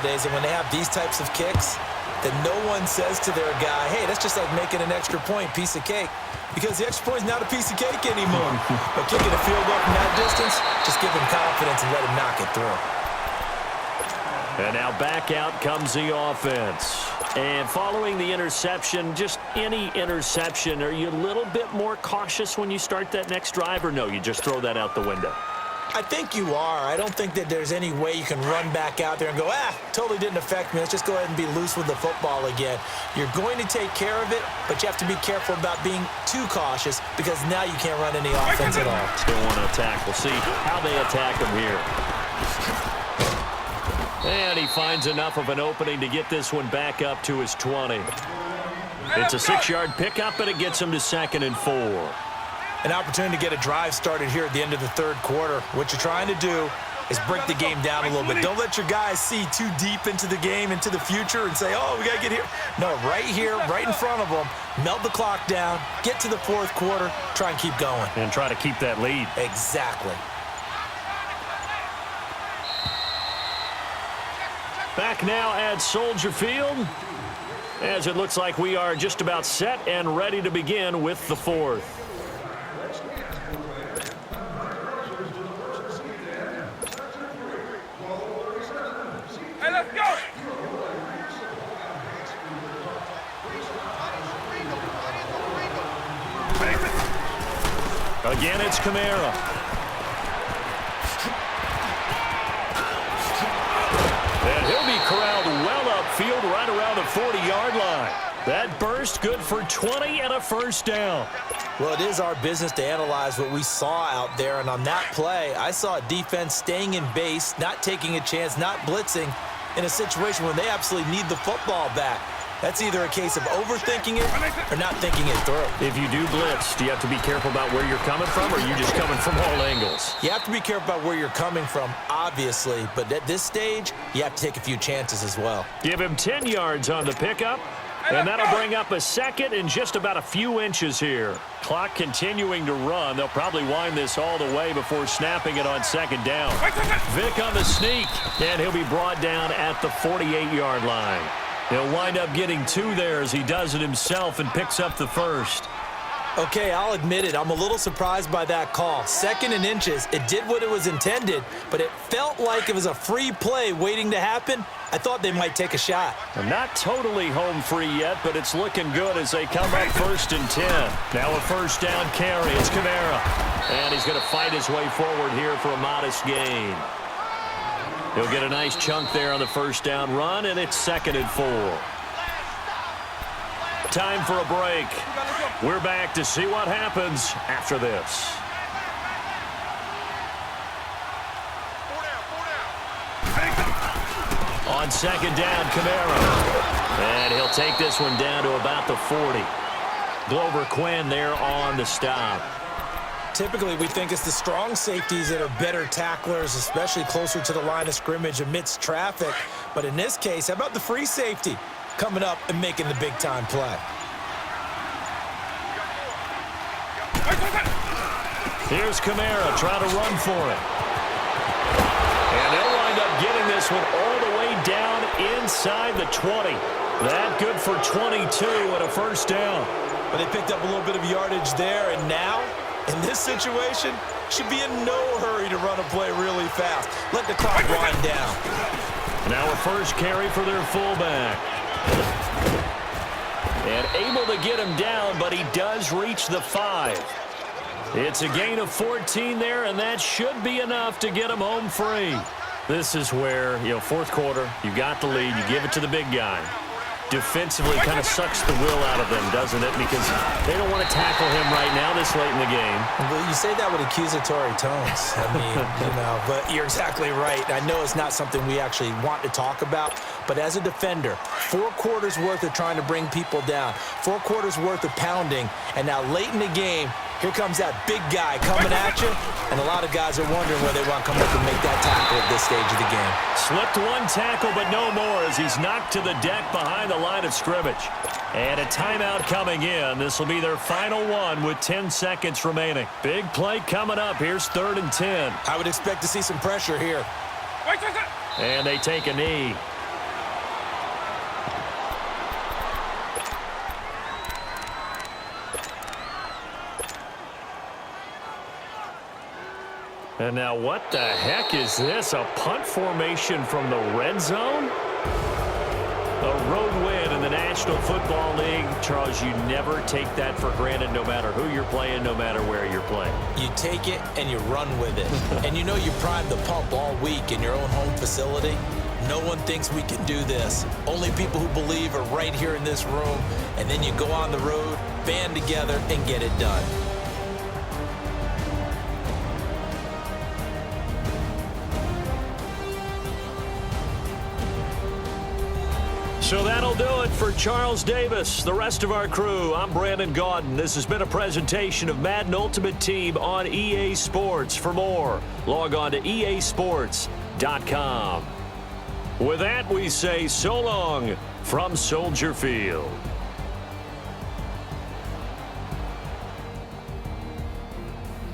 Days, and when they have these types of kicks, that no one says to their guy, hey, that's just like making an extra point, piece of cake. Because the extra point is not a piece of cake anymore. But kicking a field goal from that distance, just give him confidence and let him knock it through. And now back out comes the offense. And following the interception, just any interception, are you a little bit more cautious when you start that next drive, or no, you just throw that out the window? I think you are. I don't think that there's any way you can run back out there and go, totally didn't affect me. Let's just go ahead and be loose with the football again. You're going to take care of it, but you have to be careful about being too cautious because now you can't run any offense at all. Still want to attack. We'll see how they attack him here. And he finds enough of an opening to get this one back up to his 20. It's a 6-yard pickup, and it gets him to 2nd and 4. An opportunity to get a drive started here at the end of the third quarter. What you're trying to do is break the game down a little bit. Don't let your guys see too deep into the game, into the future, and say, oh, we got to get here. No, right here, right in front of them, melt the clock down, get to the fourth quarter, try and keep going. And try to keep that lead. Exactly. Back now at Soldier Field, as it looks like we are just about set and ready to begin with the fourth. Hey, let's go! Again, it's Kamara. And he'll be corralled well upfield right around the 40-yard line. That burst good for 20 and a first down. Well, it is our business to analyze what we saw out there, and on that play, I saw a defense staying in base, not taking a chance, not blitzing in a situation when they absolutely need the football back. That's either a case of overthinking it or not thinking it through. If you do blitz, do you have to be careful about where you're coming from, or are you just coming from all angles? You have to be careful about where you're coming from, obviously, but at this stage, you have to take a few chances as well. Give him 10 yards on the pickup, and that'll bring up a 2nd and just about a few inches here. Clock continuing to run. They'll probably wind this all the way before snapping it on 2nd down. Vic on the sneak, and he'll be brought down at the 48-yard line. He'll wind up getting 2 there as he does it himself and picks up the first. Okay, I'll admit it. I'm a little surprised by that call. 2nd and inches. It did what it was intended, but it felt like it was a free play waiting to happen. I thought they might take a shot. They're not totally home free yet, but it's looking good as they come up 1st and 10. Now a first down carry. It's Kamara. And he's going to fight his way forward here for a modest gain. He'll get a nice chunk there on the first down run, and it's 2nd and 4. Time for a break. We're back to see what happens after this. On 2nd down, Kamara. And he'll take this one down to about the 40. Glover Quinn there on the stop. Typically, we think it's the strong safeties that are better tacklers, especially closer to the line of scrimmage amidst traffic. But in this case, how about the free safety coming up and making the big-time play? Here's Kamara trying to run for it. And they'll wind up getting this one all the way down inside the 20. That good for 22 and a first down. But they picked up a little bit of yardage there, and now, in this situation, should be in no hurry to run a play really fast. Let the clock wind down. Now a first carry for their fullback. And able to get him down, but he does reach the 5. It's a gain of 14 there, and that should be enough to get him home free. This is where, fourth quarter, you got the lead, you give it to the big guy. Defensively kind of sucks the will out of them, doesn't it? Because they don't want to tackle him right now this late in the game. Well, you say that with accusatory tones. I mean, but you're exactly right. I know it's not something we actually want to talk about, but as a defender, 4 quarters worth of trying to bring people down, 4 quarters worth of pounding, and now late in the game, here comes that big guy coming at you, and a lot of guys are wondering where they want to come up and make that tackle at this stage of the game. Slipped one tackle, but no more as he's knocked to the deck behind the line of scrimmage. And a timeout coming in. This will be their final one with 10 seconds remaining. Big play coming up. Here's 3rd and 10. I would expect to see some pressure here. And they take a knee. And now what the heck is this? A punt formation from the red zone? A road win in the National Football League. Charles, you never take that for granted no matter who you're playing, no matter where you're playing. You take it and you run with it. And you know you primed the pump all week in your own home facility. No one thinks we can do this. Only people who believe are right here in this room. And then you go on the road, band together, and get it done. So that'll do it for Charles Davis, the rest of our crew. I'm Brandon Gaudin. This has been a presentation of Madden Ultimate Team on EA Sports. For more, log on to easports.com. With that, we say so long from Soldier Field.